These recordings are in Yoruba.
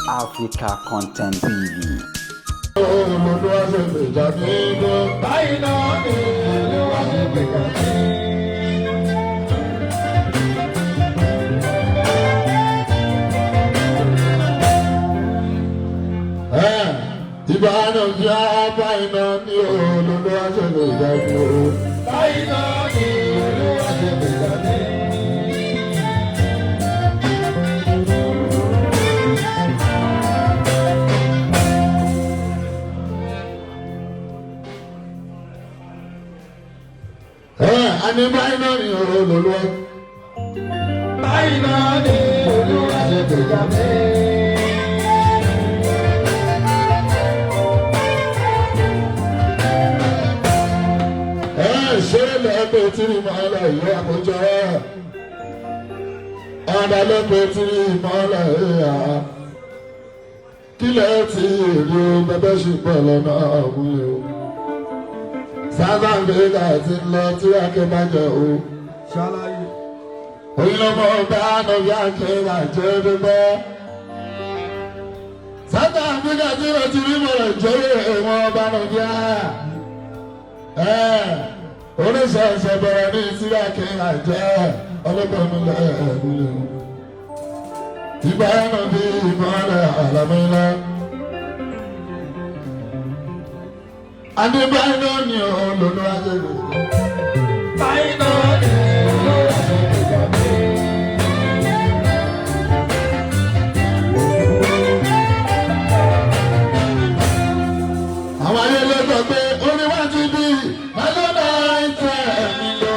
Africa Content TV. Ìbáná fi apá iná ní olódó àṣẹlẹ̀ ìdájọ́. Báyìí ní olódó àṣẹlẹ̀ ìdájọ́. Àní báyìí náà ní olódó. Báyìí náà ní olódó àṣẹlẹ̀ ìdájọ́. Lẹ́pẹ̀ tí ní mọ́lá ìlú àkójọ ọ̀dà lẹ́pẹ̀ tí ní mọ́lá ìyá kílẹ̀ tí èrè bẹ́bẹ́ ṣì pọ̀ lọ́nà àwúlé o sábà ń gbé láti lọ tí wákẹ́ bá jẹ o òyìnbó ọba ànàbí àkẹ́rà jẹ́ bíbọ́ sábà ń gbé láti lọ tí rí mọ̀rẹ̀ jẹ́ ìwọ̀n ọba ànàbí oníṣẹ́ṣẹ́ bẹ̀rẹ̀ ní ìsílẹ̀ kìíyà jẹ́ ọlọ́gbọ̀nulẹ̀ ẹ̀ẹ́dúlẹ̀ ìgbà ẹ̀nà bí ìmọ̀lẹ̀ àlàmílá adébá iná ni olóòlù ajẹ́gbẹ̀ báyìí náà ni olóòlù ajẹ́gbẹ̀ àwọn ayélujára pé oníwájú bí ẹlọ́dà ìtẹ́ ẹ̀mí lọ.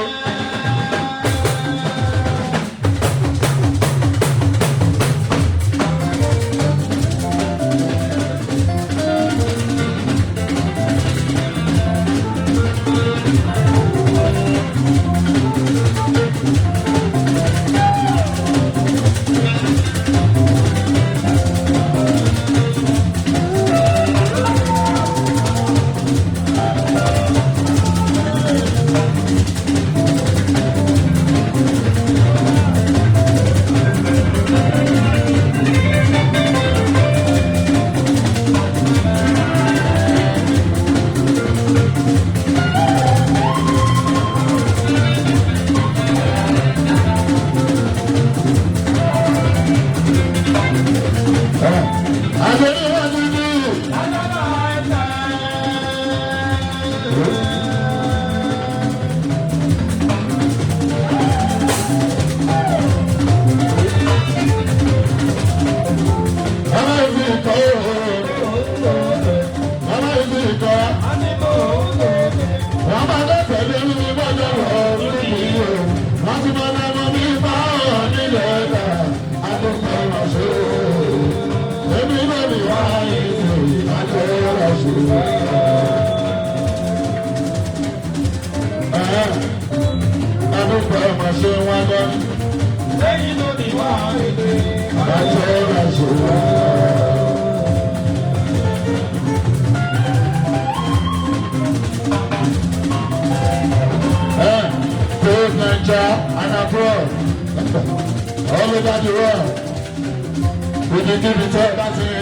And abroad, all over the world, we can give it all back to you.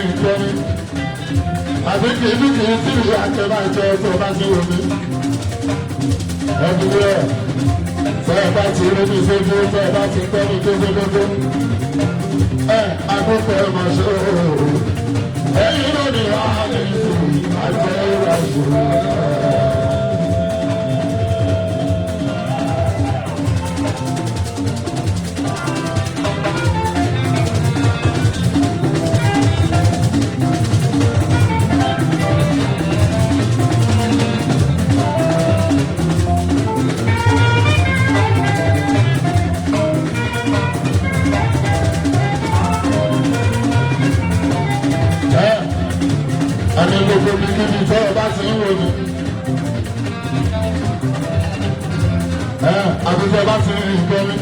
I think if you can see the actor, I tell you about you. Everywhere, say about you, let me say you, say about you, tell me to go. I go for my show. Hey, you know the hard I tell you. Gbogbo kíkí tẹ́ ẹ bá ti ń wò ní. Àtúntò bá ti ń rìn gbẹ́mí.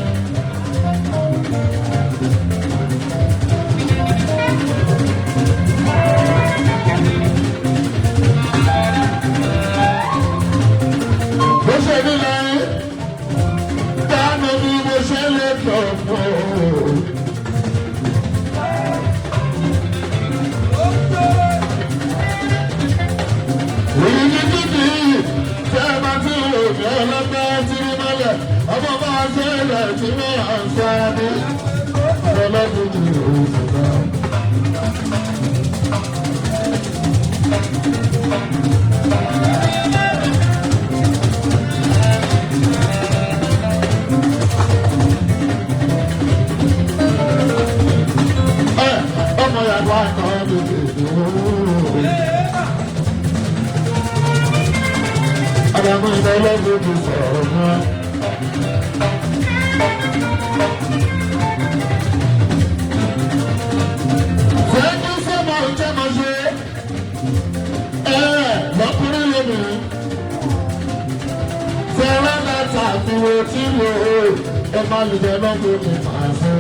wá kan lóde ìdúró. Àdàmú ìdá ọlọ́gbọ̀n ti sọ̀rọ̀ mọ́. Fẹ́ẹ́ni sọ́mọ ìjẹ́ máa ṣe lọ́kùnrin lónìí. Fẹ́rẹ́ láta àfiwé tí mo ẹ má lè jẹ́ lọ́gbọ̀n mi máa fẹ́.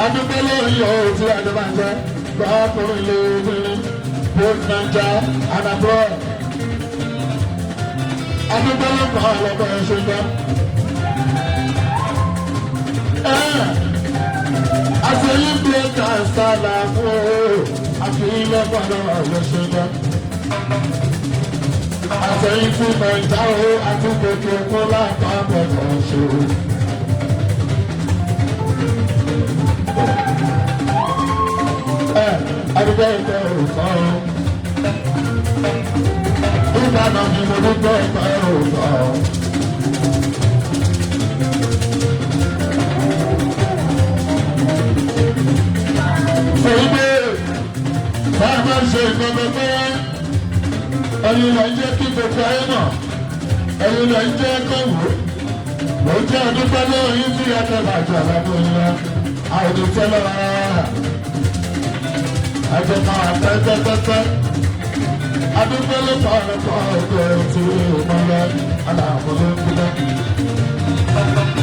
Adúgbòló yóò ti àdébàjẹ́ gbọ́kùnrin lóbìnrin both Naija and abroad. Adúgbòló kan lọ́gbọ̀ ẹ̀ṣẹ̀ gbọ́. Àtẹ̀yìn bíléèkà sálà fún àfihàn lọ́gbọ̀ ẹ̀ṣẹ̀ gbọ́. Àtẹ̀yìn fún Naija ó àtúgbòkè kó lápapọ̀ ṣòro. Adúgbò ìfẹ́ òòfà o. Ìbàdàn ni mo dúpẹ́ ìfẹ́ òòfà o. Fèyíbé bá a máa ṣe ìgbọ́n pé ẹ̀yin lọ jẹ́ kí gbogbo ayé mọ̀. Ẹ̀yin lọ jẹ́ kọ̀wé. Mo jẹ́ àdúgbò lóyún tí a tẹ̀ bàjẹ́ àbábọ̀ yín lọ. Àìdí tẹ́lẹ̀ rárá. Àjọ máa pẹ́pẹ́pẹ́pẹ́. Adúgbò ló pa ọ̀pọ̀ ọ̀gbẹ́ tí mo lọ aláàbò ló ń gbé.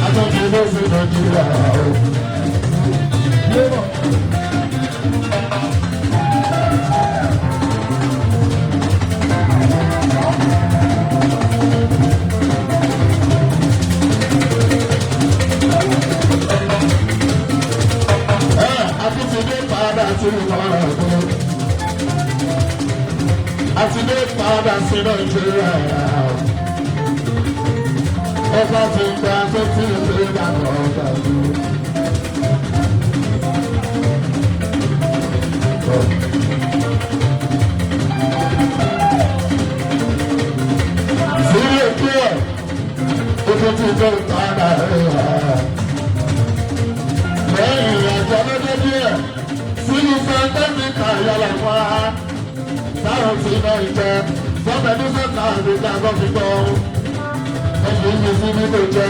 Adúgbò ló fi Nàìjíríà o. Àti dé padà sí Nàìjíríà. Ọba ti gba sókè ìlú ìdàgbà ọ̀gá ìlú. Sílé kí ẹ̀ ojú ti dé padà rẹ̀. Lẹ́yìn ìrìnàjò lọ́jọ́ díẹ̀ sínú sẹ́ńtẹ́mìkà yàrá fún wa. Táwọn ti iná ìjẹ, sọ́bẹ̀dú sọ́kà àgbègbè àgọ́fígbọ́. Ẹ̀yìn mi sí ní kò jẹ́,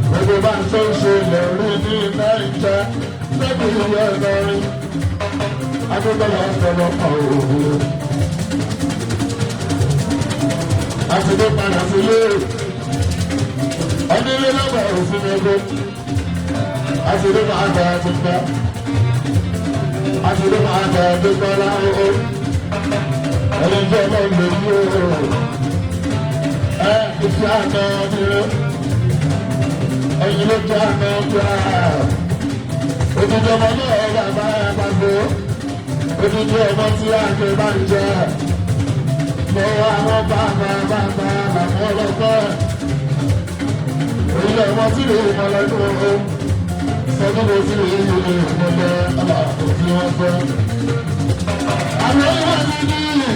gbogbo bá ń tó ṣe lè rí ní iná ìjẹ, lẹ́bi ìwé ẹ̀lọ́rin. Adúgbòlò ọ̀pọ̀lọpọ̀ òwúrò. Àti dé padà sílé. Onílé lọ́gbà òfin ẹgbẹ́. Àti dé padà ti gbà. Àti dé padà ti gbà láwọn. Ẹlẹ́jọ́ náà lè ní ooo. Ìfẹ́ àná dúró. Ẹyin ló jẹ́ àná gbà. Òdìdí ọmọ náà bàbá ẹ̀ máa gbó. Òdìdí ọmọ tí àgbẹ̀ bá ń jẹ. Mo wá àwọn bàbá ọlọ́pẹ́. Èyí ọmọ tí lè mọ lọ́dún ooo. Sọ́dún mo ti lè yí ilé ìmọ̀lẹ́ àlàfo tí wọ́n fẹ́. Àwọn ìwà mi ní.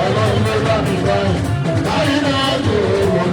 Ọlọ́run ló bá mi báyìí, báyìí náà ló wọ́n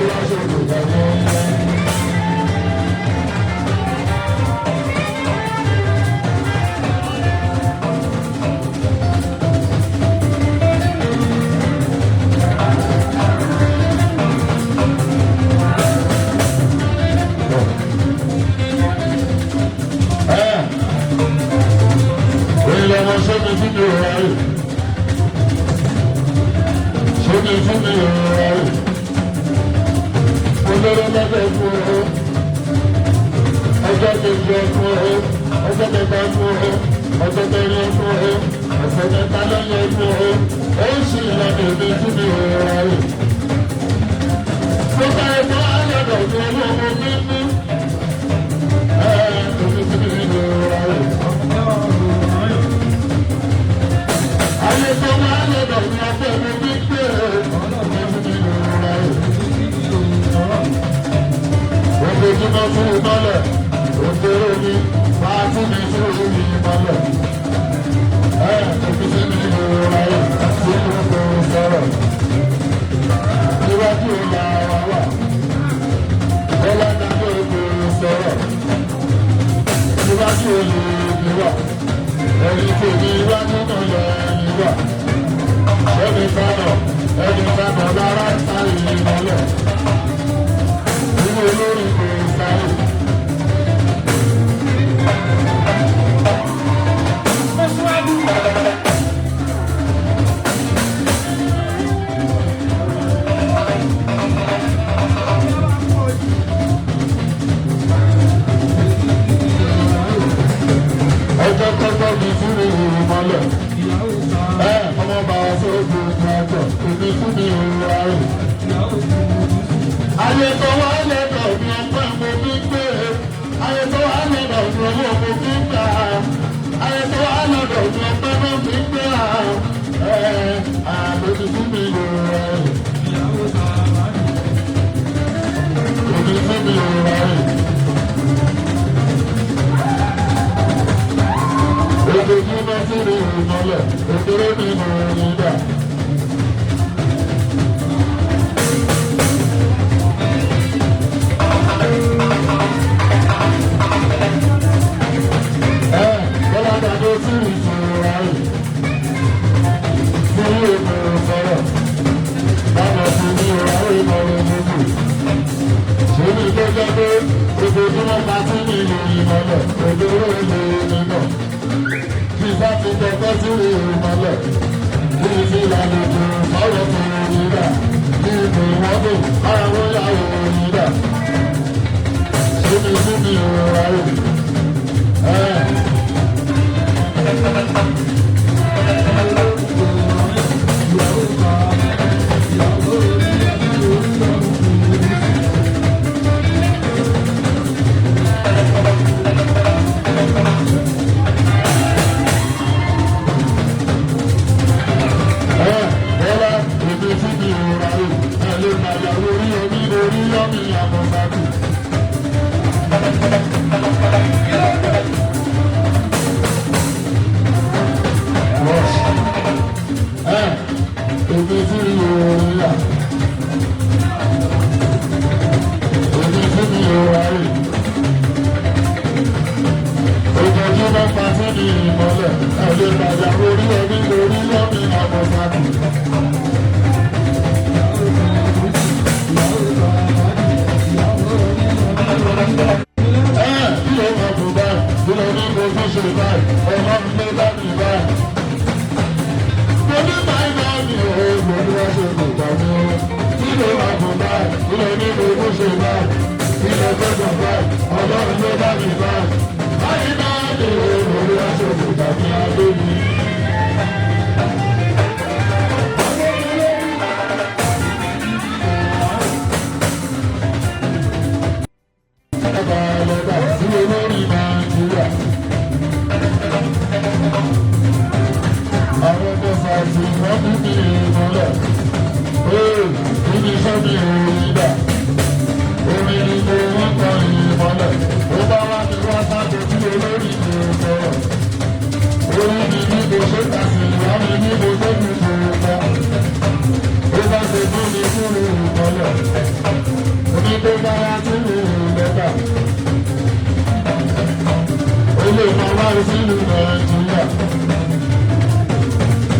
Olè máa wá sínú Nàìjíríà.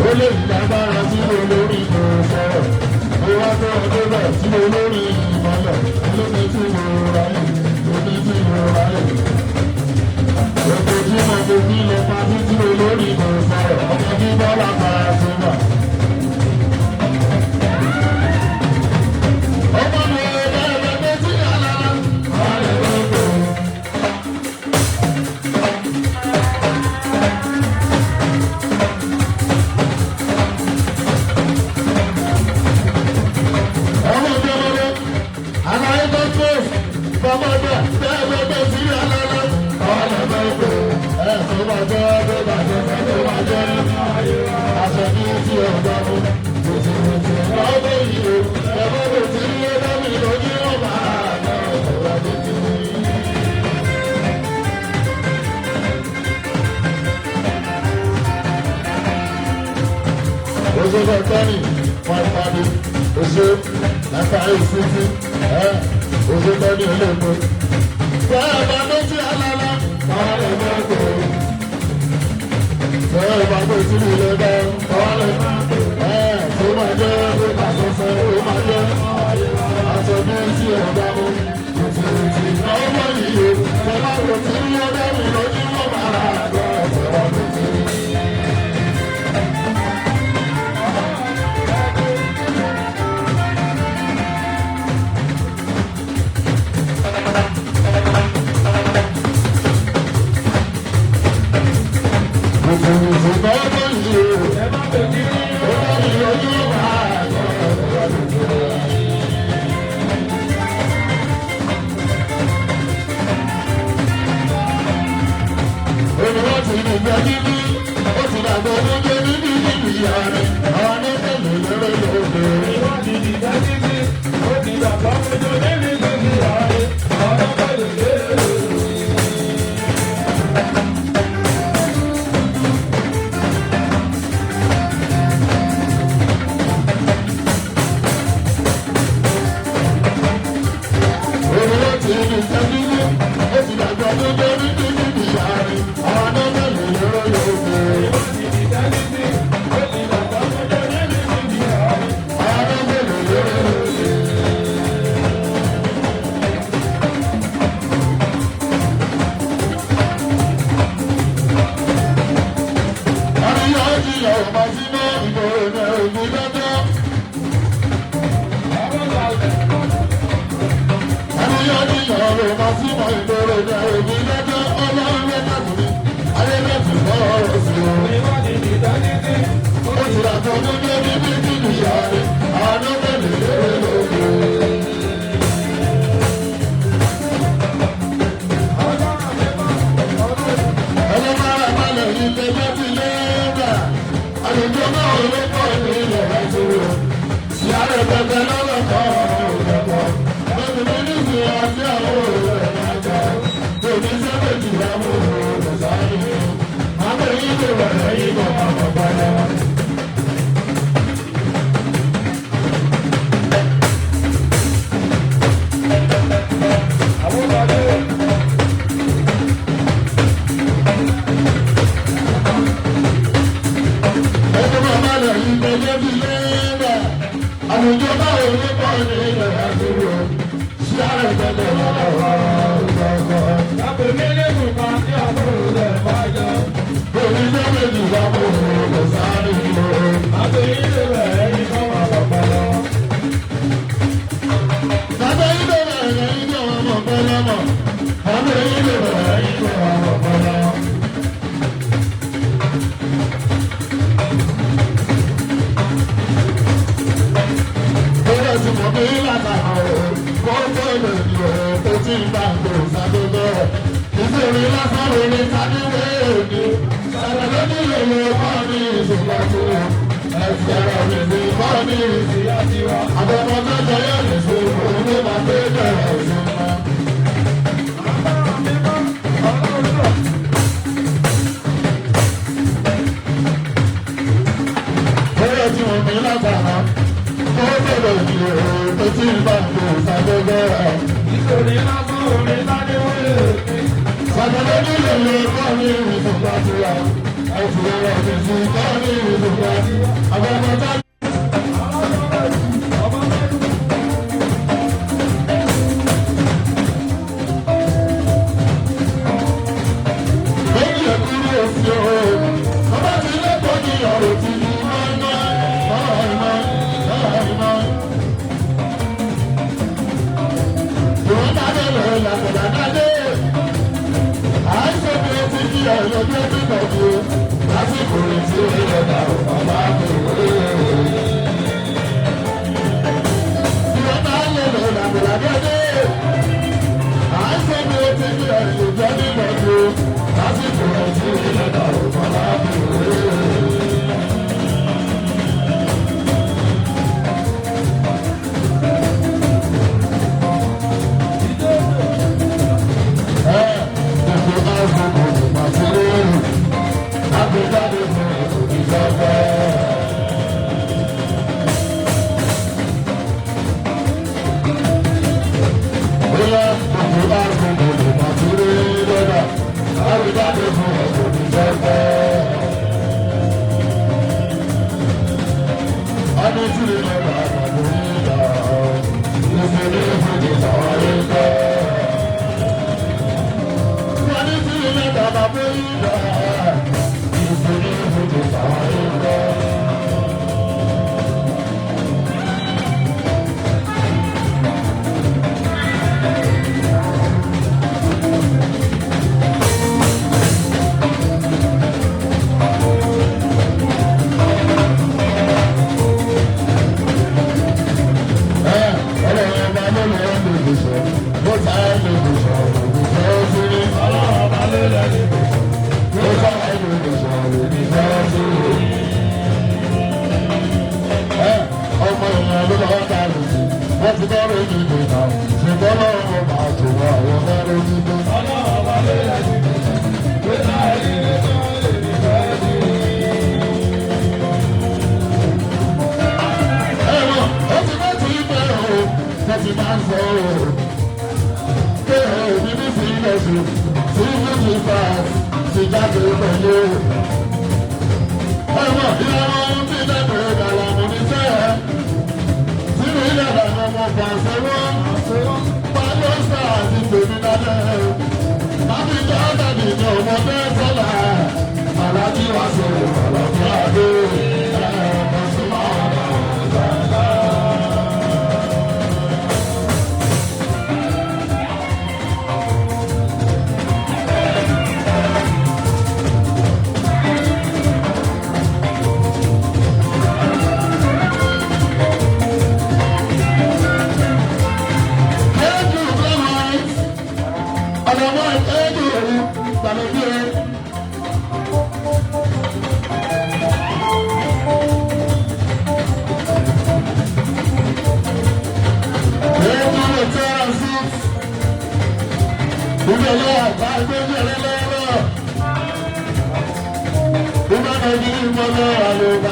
Olè ìdábára tí olórí kò sọ̀rọ̀. Mo wá tó ọdún bẹ̀ tí olórí ìmọ̀lẹ̀. Olómi tí mo ráyè, omi tí mo ráyè. Ètò tí mo fi bí lọ pa títí olórí kò sọ̀rọ̀. Ọmọ bí bọ́lá máa ṣe wà. Ọmọ mi ò bẹ̀rẹ̀ pé tí alára. Wàlẹ̀ lọ́gbọ̀n. Oṣù Bọ̀tẹ́nì, Pàdé, oṣù Nàkàrí Sísí, oṣù Bọ́ní Olóògbé. Bẹ́ẹ̀ bá méjì alálá, ọ̀rẹ́ mẹ́kò. Bẹ́ẹ̀ bá méjì ilé dá, ọ̀rẹ́ mẹ́kò. Tó máa jẹ́ pípa sọ́sẹ́, ó máa jẹ́ aṣọ bí tí ọ̀gá mú. Tìtìtì náà wọ́n yìí, ṣe máa kò tí ń yọ dẹ́rù lójú wọn máa gbọ́ ọ̀sẹ̀ wọn tó ti rí. Nítorí lásán Sàgbọ́dọ̀ nílò lè kọ́ ní ìdùnnà tó yà. Ẹ̀sùn ọ̀rọ̀ ìsìn kọ́ ní ìdùnnà. Àgbẹ̀mọ̀tá.